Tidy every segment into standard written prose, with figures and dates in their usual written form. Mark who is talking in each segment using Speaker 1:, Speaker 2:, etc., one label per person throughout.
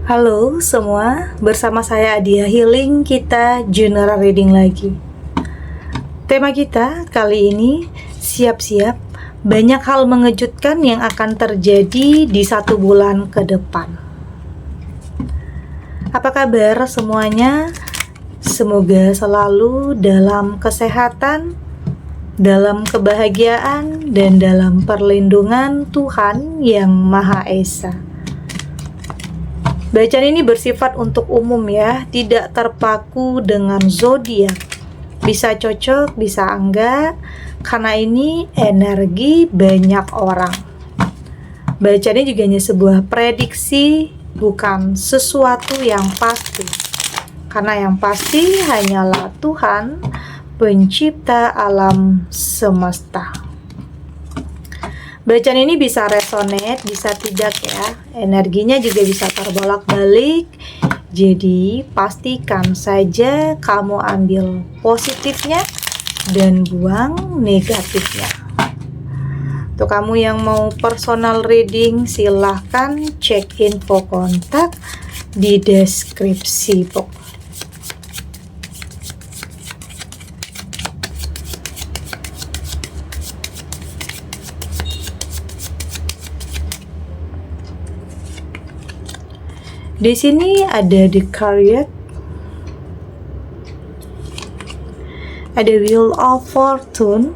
Speaker 1: Halo semua, bersama saya Adia Healing, kita general reading lagi. Tema kita kali ini, siap-siap, banyak hal mengejutkan yang akan terjadi di 1 bulan ke depan. Apa kabar semuanya? Semoga selalu dalam kesehatan, dalam kebahagiaan, dan dalam perlindungan Tuhan Yang Maha Esa. Bacaan ini bersifat untuk umum ya, tidak terpaku dengan zodiak. Bisa cocok, bisa enggak, karena ini energi banyak orang. Bacaan ini juga hanya sebuah prediksi, bukan sesuatu yang pasti. Karena yang pasti hanyalah Tuhan, pencipta alam semesta. Bacaan ini bisa resonate, bisa tidak ya. Energinya juga bisa terbolak-balik. Jadi pastikan saja kamu ambil positifnya dan buang negatifnya. Untuk kamu yang mau personal reading, silahkan cek info kontak di deskripsi box. Di sini ada The Chariot, ada Wheel of Fortune,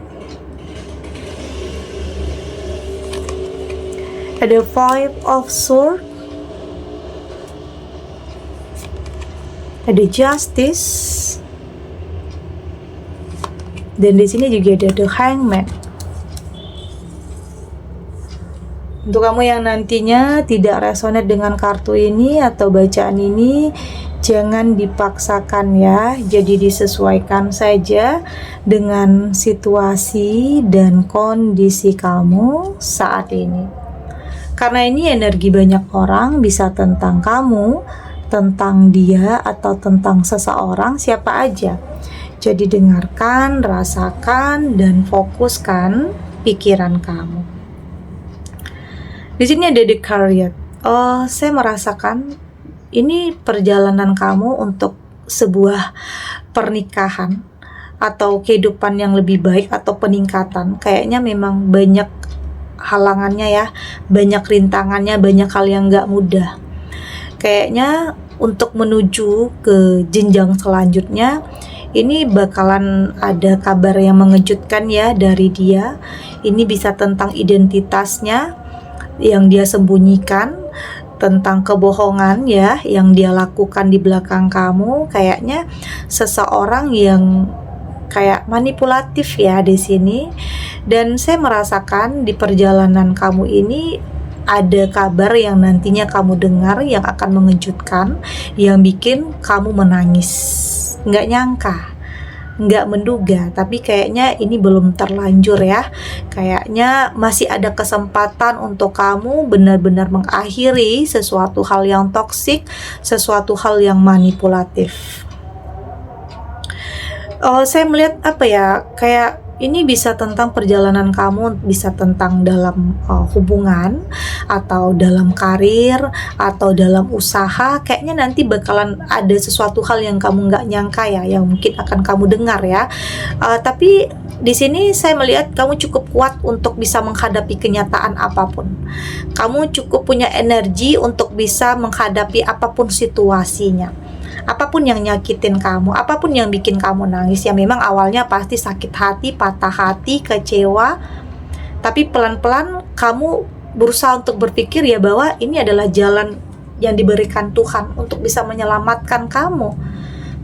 Speaker 1: ada Five of Swords, ada Justice, dan di sini juga ada The Hangman. Untuk kamu yang nantinya tidak resonate dengan kartu ini atau bacaan ini, jangan dipaksakan ya. Jadi disesuaikan saja dengan situasi dan kondisi kamu saat ini. Karena ini energi banyak orang, bisa tentang kamu, tentang dia, atau tentang seseorang, siapa aja. Jadi dengarkan, rasakan, dan fokuskan pikiran kamu. Di sini ada The Chariot. Saya merasakan ini perjalanan kamu untuk sebuah pernikahan atau kehidupan yang lebih baik atau peningkatan. Kayaknya memang banyak halangannya ya, banyak rintangannya, banyak hal yang gak mudah. Kayaknya untuk menuju ke jenjang selanjutnya, ini bakalan ada kabar yang mengejutkan ya dari dia. Ini bisa tentang identitasnya yang dia sembunyikan, tentang kebohongan ya yang dia lakukan di belakang kamu. Kayaknya seseorang yang kayak manipulatif ya di sini. Dan saya merasakan di perjalanan kamu ini ada kabar yang nantinya kamu dengar yang akan mengejutkan, yang bikin kamu menangis. Nggak nyangka, nggak menduga, tapi kayaknya ini belum terlanjur ya. Kayaknya masih ada kesempatan untuk kamu benar-benar mengakhiri sesuatu hal yang toksik, sesuatu hal yang manipulatif. Saya melihat kayak ini bisa tentang perjalanan kamu, bisa tentang dalam hubungan, atau dalam karir, atau dalam usaha. Kayaknya nanti bakalan ada sesuatu hal yang kamu nggak nyangka ya, yang mungkin akan kamu dengar ya. Tapi di sini saya melihat kamu cukup kuat untuk bisa menghadapi kenyataan apapun. Kamu cukup punya energi untuk bisa menghadapi apapun situasinya. Apapun yang nyakitin kamu, apapun yang bikin kamu nangis, ya memang awalnya pasti sakit hati, patah hati, kecewa. Tapi pelan-pelan kamu berusaha untuk berpikir ya bahwa ini adalah jalan yang diberikan Tuhan untuk bisa menyelamatkan kamu,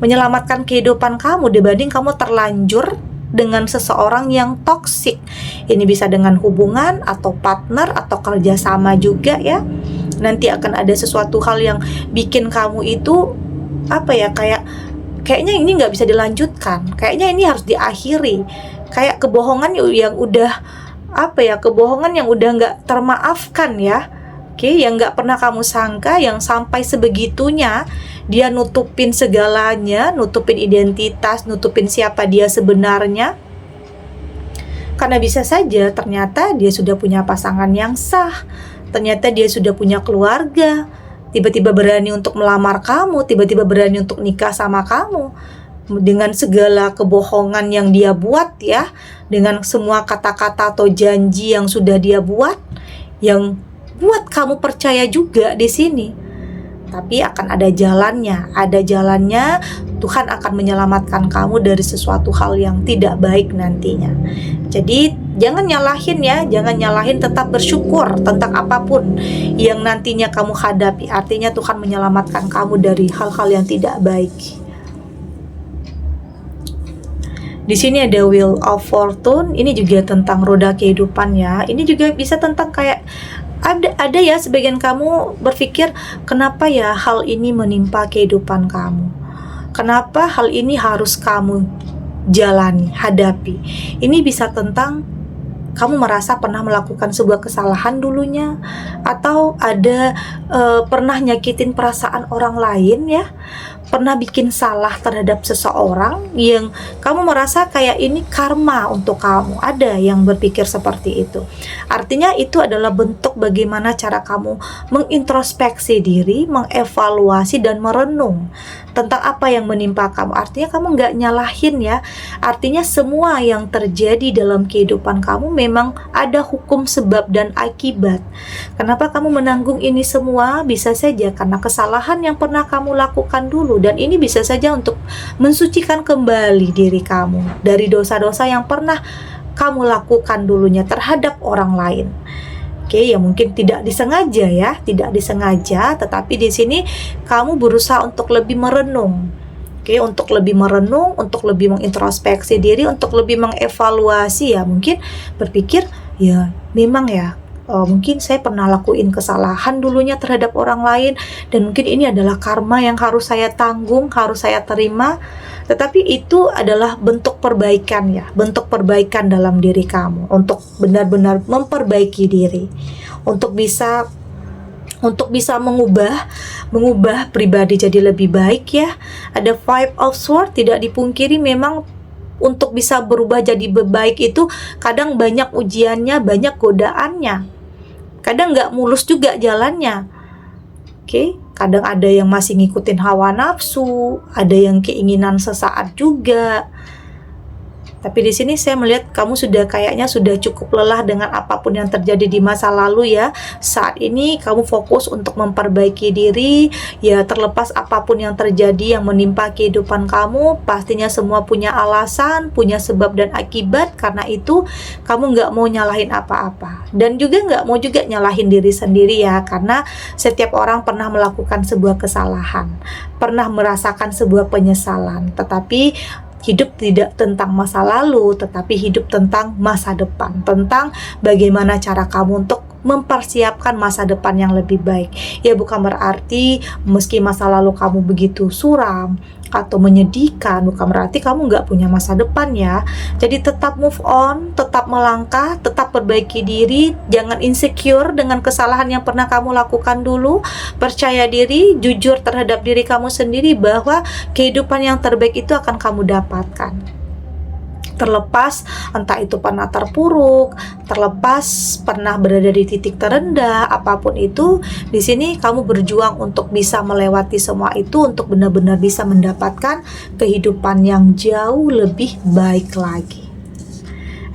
Speaker 1: menyelamatkan kehidupan kamu dibanding kamu terlanjur dengan seseorang yang toksik. Ini bisa dengan hubungan atau partner atau kerjasama juga ya. Nanti akan ada sesuatu hal yang bikin kamu itu kayaknya ini nggak bisa dilanjutkan, kayaknya ini harus diakhiri. Kayak kebohongan yang udah kebohongan yang udah nggak termaafkan ya. Yang nggak pernah kamu sangka, yang sampai sebegitunya dia nutupin segalanya, nutupin identitas, nutupin siapa dia sebenarnya. Karena bisa saja ternyata dia sudah punya pasangan yang sah, ternyata dia sudah punya keluarga, tiba-tiba berani untuk melamar kamu, tiba-tiba berani untuk nikah sama kamu, dengan segala kebohongan yang dia buat ya, dengan semua kata-kata atau janji yang sudah dia buat, yang buat kamu percaya juga di sini. Tapi akan ada jalannya, Tuhan akan menyelamatkan kamu dari sesuatu hal yang tidak baik nantinya. Jadi jangan nyalahin, tetap bersyukur tentang apapun yang nantinya kamu hadapi. Artinya Tuhan menyelamatkan kamu dari hal-hal yang tidak baik. Di sini ada Wheel of Fortune, ini juga tentang roda kehidupan ya. Ini juga bisa tentang kayak ada ya sebagian kamu berpikir, kenapa ya hal ini menimpa kehidupan kamu? Kenapa hal ini harus kamu jalani, hadapi? Ini bisa tentang kamu merasa pernah melakukan sebuah kesalahan dulunya, atau ada pernah nyakitin perasaan orang lain ya, pernah bikin salah terhadap seseorang yang kamu merasa kayak ini karma untuk kamu. Ada yang berpikir seperti itu. Artinya itu adalah bentuk bagaimana cara kamu mengintrospeksi diri, mengevaluasi dan merenung tentang apa yang menimpa kamu. Artinya kamu nggak nyalahin ya. Artinya semua yang terjadi dalam kehidupan kamu memang ada hukum sebab dan akibat. Kenapa kamu menanggung ini semua? Bisa saja karena kesalahan yang pernah kamu lakukan dulu, dan ini bisa saja untuk mensucikan kembali diri kamu dari dosa-dosa yang pernah kamu lakukan dulunya terhadap orang lain. Oke, ya mungkin tidak disengaja, tetapi di sini kamu berusaha untuk lebih merenung. Oke, untuk lebih merenung, untuk lebih mengintrospeksi diri, untuk lebih mengevaluasi ya, mungkin berpikir ya memang ya, mungkin saya pernah lakuin kesalahan dulunya terhadap orang lain, dan mungkin ini adalah karma yang harus saya tanggung, harus saya terima. Tetapi itu adalah bentuk perbaikan ya, bentuk perbaikan dalam diri kamu, untuk benar-benar memperbaiki diri, untuk bisa mengubah pribadi jadi lebih baik ya. Ada Five of Swords, tidak dipungkiri memang untuk bisa berubah jadi baik itu kadang banyak ujiannya, banyak godaannya, kadang nggak mulus juga jalannya. Oke, kadang ada yang masih ngikutin hawa nafsu, ada yang keinginan sesaat juga. Tapi di sini saya melihat kamu kayaknya sudah cukup lelah dengan apapun yang terjadi di masa lalu ya. Saat ini kamu fokus untuk memperbaiki diri ya, terlepas apapun yang terjadi yang menimpa kehidupan kamu, pastinya semua punya alasan, punya sebab dan akibat. Karena itu kamu nggak mau nyalahin apa-apa, dan juga nggak mau juga nyalahin diri sendiri ya, karena setiap orang pernah melakukan sebuah kesalahan, pernah merasakan sebuah penyesalan. Tetapi hidup tidak tentang masa lalu, tetapi hidup tentang masa depan, tentang bagaimana cara kamu untuk mempersiapkan masa depan yang lebih baik. Ya bukan berarti meski masa lalu kamu begitu suram atau menyedihkan, bukan berarti kamu nggak punya masa depan ya. Jadi tetap move on, tetap melangkah, tetap perbaiki diri, jangan insecure dengan kesalahan yang pernah kamu lakukan dulu. Percaya diri, jujur terhadap diri kamu sendiri bahwa kehidupan yang terbaik itu akan kamu dapatkan. Terlepas entah itu pernah terpuruk, terlepas pernah berada di titik terendah, apapun itu, di sini kamu berjuang untuk bisa melewati semua itu, untuk benar-benar bisa mendapatkan kehidupan yang jauh lebih baik lagi.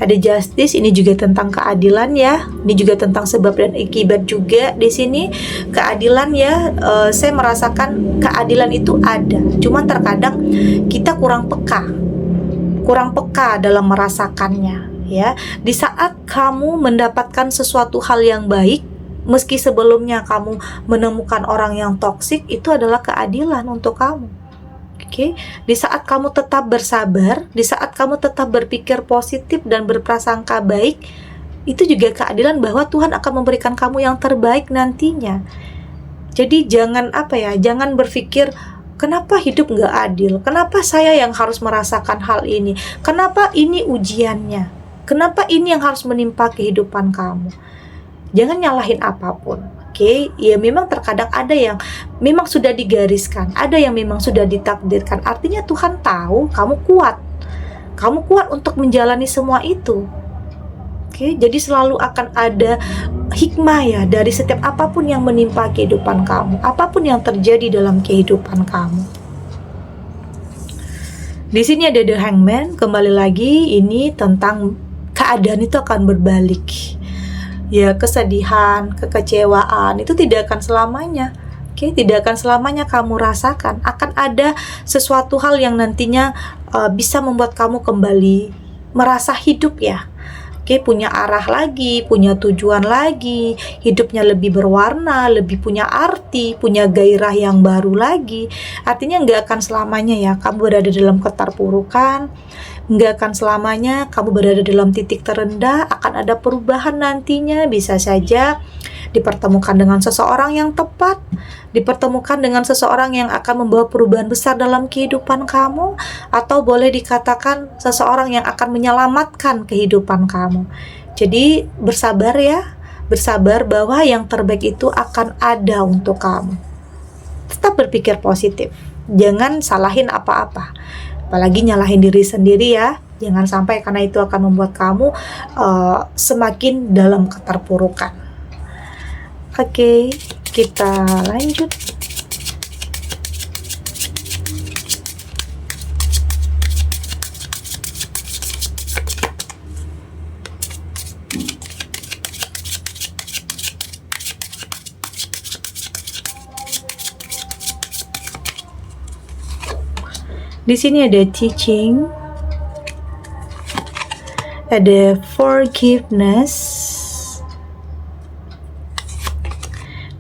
Speaker 1: Ada Justice, ini juga tentang keadilan ya. Ini juga tentang sebab dan akibat juga di sini. Keadilan ya, saya merasakan keadilan itu ada. Cuman terkadang kita kurang peka dalam merasakannya ya. Di saat kamu mendapatkan sesuatu hal yang baik, meski sebelumnya kamu menemukan orang yang toksik, itu adalah keadilan untuk kamu. Oke, di saat kamu tetap bersabar, di saat kamu tetap berpikir positif dan berprasangka baik, itu juga keadilan bahwa Tuhan akan memberikan kamu yang terbaik nantinya. Jadi jangan jangan berpikir, kenapa hidup nggak adil? Kenapa saya yang harus merasakan hal ini? Kenapa ini ujiannya? Kenapa ini yang harus menimpa kehidupan kamu? Jangan nyalahin apapun. Oke, ya memang terkadang ada yang memang sudah digariskan, ada yang memang sudah ditakdirkan. Artinya Tuhan tahu kamu kuat. Kamu kuat untuk menjalani semua itu. Oke, jadi selalu akan ada hikmah ya dari setiap apapun yang menimpa kehidupan kamu, apapun yang terjadi dalam kehidupan kamu. Di sini ada The Hangman, kembali lagi ini tentang keadaan itu akan berbalik. Ya, kesedihan, kekecewaan itu tidak akan selamanya. Oke, tidak akan selamanya kamu rasakan. Akan ada sesuatu hal yang nantinya bisa membuat kamu kembali merasa hidup ya. Oke, punya arah lagi, punya tujuan lagi, hidupnya lebih berwarna, lebih punya arti, punya gairah yang baru lagi. Artinya nggak akan selamanya ya kamu berada dalam keterpurukan, nggak akan selamanya kamu berada dalam titik terendah, akan ada perubahan nantinya. Bisa saja dipertemukan dengan seseorang yang tepat, dipertemukan dengan seseorang yang akan membawa perubahan besar dalam kehidupan kamu, atau boleh dikatakan seseorang yang akan menyelamatkan kehidupan kamu. Jadi bersabar ya, bersabar bahwa yang terbaik itu akan ada untuk kamu. Tetap berpikir positif, jangan salahin apa-apa, apalagi nyalahin diri sendiri ya. Jangan sampai, karena itu akan membuat kamu semakin dalam keterpurukan. Oke, kita lanjut. Di sini ada teaching, ada forgiveness.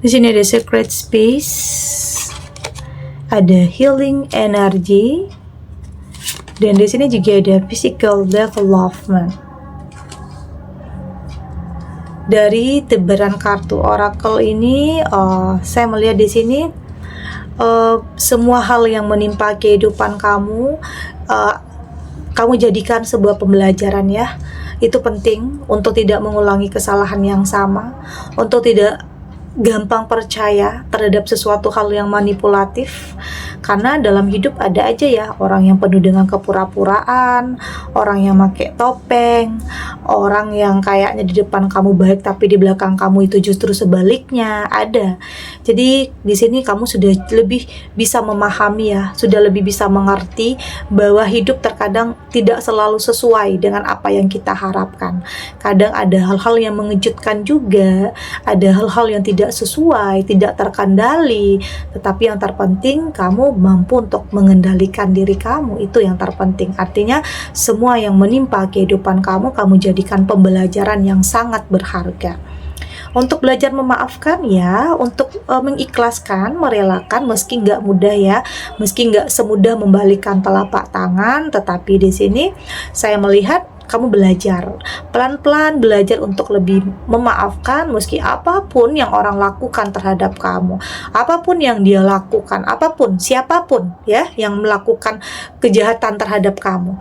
Speaker 1: Di sini ada secret space, ada healing energy, dan di sini juga ada physical development. Dari tebaran kartu oracle ini, saya melihat di sini semua hal yang menimpa kehidupan kamu, kamu jadikan sebuah pembelajaran ya. Itu penting untuk tidak mengulangi kesalahan yang sama, untuk tidak gampang percaya terhadap sesuatu hal yang manipulatif. Karena dalam hidup ada aja ya orang yang penuh dengan kepura-puraan, orang yang pakai topeng, orang yang kayaknya di depan kamu baik tapi di belakang kamu itu justru sebaliknya, ada. Jadi di sini kamu sudah lebih bisa memahami ya, sudah lebih bisa mengerti bahwa hidup terkadang tidak selalu sesuai dengan apa yang kita harapkan. Kadang ada hal-hal yang mengejutkan juga, ada hal-hal yang tidak sesuai, tidak terkendali, tetapi yang terpenting kamu mampu untuk mengendalikan diri kamu. Itu yang terpenting. Artinya semua yang menimpa kehidupan kamu, kamu jadikan pembelajaran yang sangat berharga. Untuk belajar memaafkan ya, untuk mengikhlaskan, merelakan, meski nggak mudah ya, meski nggak semudah membalikkan telapak tangan, tetapi di sini saya melihat kamu belajar, pelan-pelan belajar untuk lebih memaafkan meski apapun yang orang lakukan terhadap kamu, apapun yang dia lakukan, apapun, siapapun ya yang melakukan kejahatan terhadap kamu.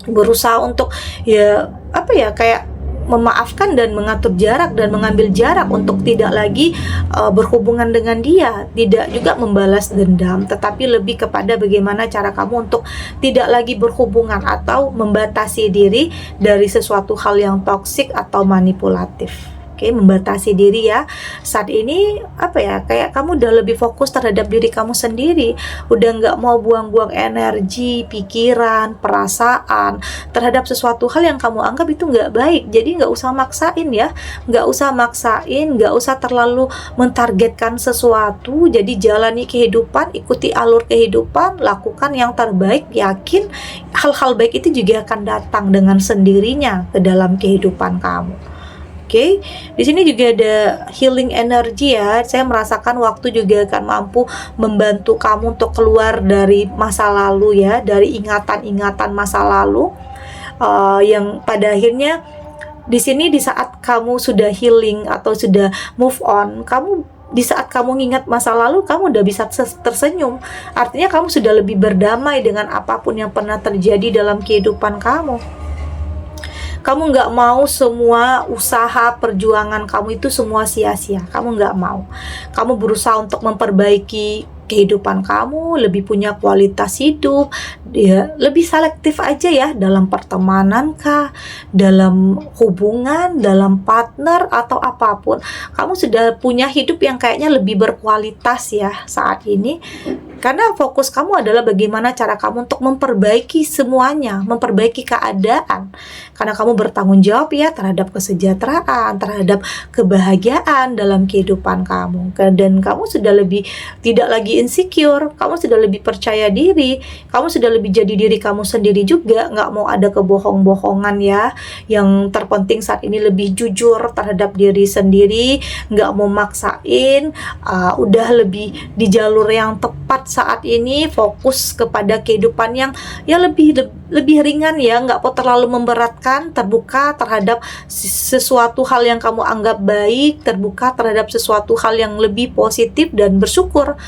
Speaker 1: Berusaha untuk ya apa ya, kayak memaafkan dan mengatur jarak dan mengambil jarak untuk tidak lagi berhubungan dengan dia, tidak juga membalas dendam, tetapi lebih kepada bagaimana cara kamu untuk tidak lagi berhubungan atau membatasi diri dari sesuatu hal yang toksik atau manipulatif. Oke, membatasi diri ya. Saat ini apa ya, kayak kamu udah lebih fokus terhadap diri kamu sendiri, udah nggak mau buang-buang energi, pikiran, perasaan terhadap sesuatu hal yang kamu anggap itu nggak baik. Jadi nggak usah maksain ya, nggak usah maksain, nggak usah terlalu mentargetkan sesuatu. Jadi jalani kehidupan, ikuti alur kehidupan, lakukan yang terbaik, yakin hal-hal baik itu juga akan datang dengan sendirinya ke dalam kehidupan kamu. Oke, di sini juga ada healing energy ya. Saya merasakan waktu juga akan mampu membantu kamu untuk keluar dari masa lalu ya, dari ingatan-ingatan masa lalu yang pada akhirnya di sini di saat kamu sudah healing atau sudah move on, kamu di saat kamu ingat masa lalu, kamu udah bisa tersenyum. Artinya kamu sudah lebih berdamai dengan apapun yang pernah terjadi dalam kehidupan kamu. Kamu nggak mau semua usaha perjuangan kamu itu semua sia-sia. Kamu nggak mau. Kamu berusaha untuk memperbaiki kehidupan kamu, lebih punya kualitas hidup, ya, lebih selektif aja ya dalam pertemanan kah, dalam hubungan, dalam partner atau apapun. Kamu sudah punya hidup yang kayaknya lebih berkualitas ya saat ini. Karena fokus kamu adalah bagaimana cara kamu untuk memperbaiki semuanya, memperbaiki keadaan. Karena kamu bertanggung jawab ya terhadap kesejahteraan, terhadap kebahagiaan dalam kehidupan kamu. Dan kamu sudah lebih tidak lagi insecure, kamu sudah lebih percaya diri, kamu sudah lebih jadi diri kamu sendiri juga, nggak mau ada kebohong-bohongan ya. Yang terpenting saat ini lebih jujur terhadap diri sendiri, nggak mau maksain, udah lebih di jalur yang tepat saat ini, fokus kepada kehidupan yang ya lebih ringan ya, nggak terlalu memberatkan, terbuka terhadap sesuatu hal yang kamu anggap baik, terbuka terhadap sesuatu hal yang lebih positif, dan bersyukur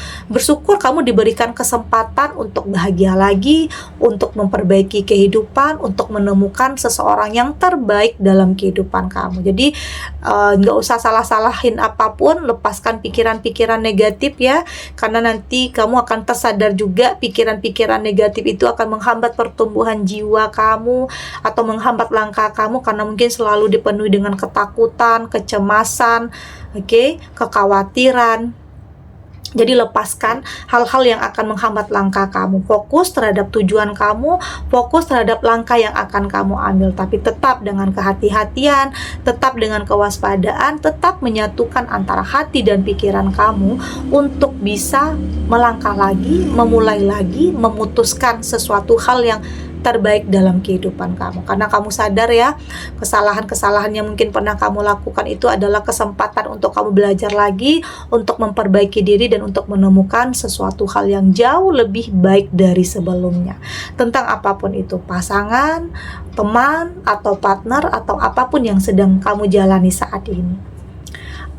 Speaker 1: kamu diberikan kesempatan untuk bahagia lagi, untuk memperbaiki kehidupan, untuk menemukan seseorang yang terbaik dalam kehidupan kamu. Jadi nggak usah salah-salahin apapun, lepaskan pikiran-pikiran negatif ya, karena nanti kamu akan tersadar juga pikiran-pikiran negatif itu akan menghambat pertumbuhan jiwa kamu atau menghambat langkah kamu, karena mungkin selalu dipenuhi dengan ketakutan, kecemasan, kekhawatiran. Jadi lepaskan hal-hal yang akan menghambat langkah kamu. Fokus terhadap tujuan kamu, fokus terhadap langkah yang akan kamu ambil. Tapi tetap dengan kehati-hatian, tetap dengan kewaspadaan, tetap menyatukan antara hati dan pikiran kamu untuk bisa melangkah lagi, memulai lagi, memutuskan sesuatu hal yang terbaik dalam kehidupan kamu. Karena kamu sadar ya, kesalahan-kesalahan yang mungkin pernah kamu lakukan itu adalah kesempatan untuk kamu belajar lagi, untuk memperbaiki diri, dan untuk menemukan sesuatu hal yang jauh lebih baik dari sebelumnya. Tentang apapun itu, pasangan, teman, atau partner, atau apapun yang sedang kamu jalani saat ini.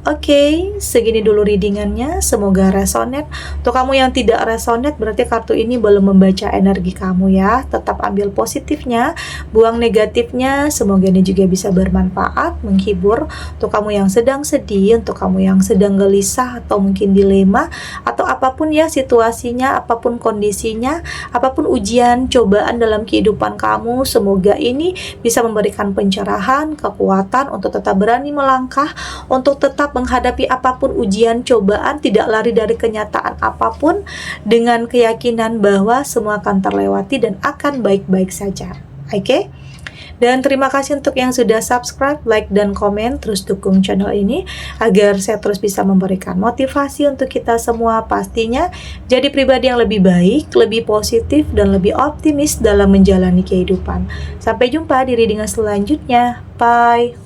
Speaker 1: Oke, segini dulu readingannya. Semoga resonate. Untuk kamu yang tidak resonate, berarti kartu ini belum membaca energi kamu ya. Tetap ambil positifnya, buang negatifnya. Semoga ini juga bisa bermanfaat, menghibur. Untuk kamu yang sedang sedih, untuk kamu yang sedang gelisah atau mungkin dilema, atau apapun ya situasinya, apapun kondisinya, apapun ujian, cobaan dalam kehidupan kamu, semoga ini bisa memberikan pencerahan, kekuatan untuk tetap berani melangkah, untuk tetap menghadapi apapun ujian, cobaan, tidak lari dari kenyataan apapun, dengan keyakinan bahwa semua akan terlewati dan akan baik-baik saja. Oke? Dan terima kasih untuk yang sudah subscribe, like, dan komen. Terus dukung channel ini agar saya terus bisa memberikan motivasi untuk kita semua, pastinya jadi pribadi yang lebih baik, lebih positif, dan lebih optimis dalam menjalani kehidupan. Sampai jumpa di readingan selanjutnya. Bye.